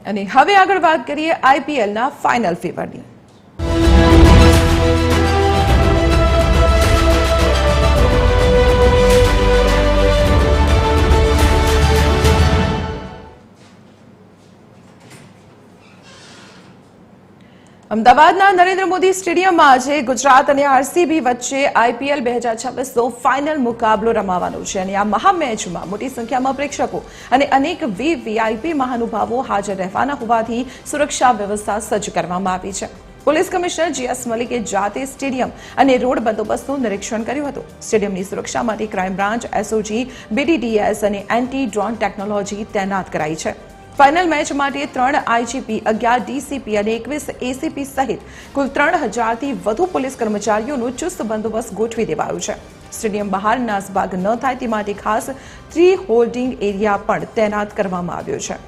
અને હવે આગળ વાત કરીએ આઈપીએલના ફાઇનલ ફીવરની। અમદાવાદના નરેન્દ્ર મોદી સ્ટેડિયમમાં આજે ગુજરાત અને આરસીબી વચ્ચે આઈપીએલ 2026નો ફાઇનલ મુકાબલો રમાવાનો છે અને આ મહામેચમાં મોટી સંખ્યામાં પ્રેક્ષકો અને અનેક વીવીઆઈપી મહાનુભાવો હાજર રહેવાના હોવાથી સુરક્ષા વ્યવસ્થા સજ્જ કરવામાં આવી છે। પોલીસ કમિશનર જીએસ મલિકે જાતે સ્ટેડિયમ અને રોડ બંદોબસ્તનું નિરીક્ષણ કર્યું હતું। સ્ટેડિયમની સુરક્ષા માટે ક્રાઇમ બ્રાન્ચ, એસઓજી, બીડીડીએસ અને એન્ટી ડ્રોન ટેકનોલોજી તૈનાત કરાઈ છે। ફાઇનલ મેચ માટે 3 આઈજીપી, 11 ડીસીપી અને 21 એસીપી સહિત કુલ 3000થી વધુ પોલીસ કર્મચારીઓનું ચુસ્ત બંદોબસ્ત ગોઠવી દેવાયો છે। સ્ટેડિયમ બહાર નાસભાગ ન થાય તે માટે ખાસ ટ્રી હોલ્ડિંગ એરિયા પણ તૈનાત કરવામાં આવ્યો છે।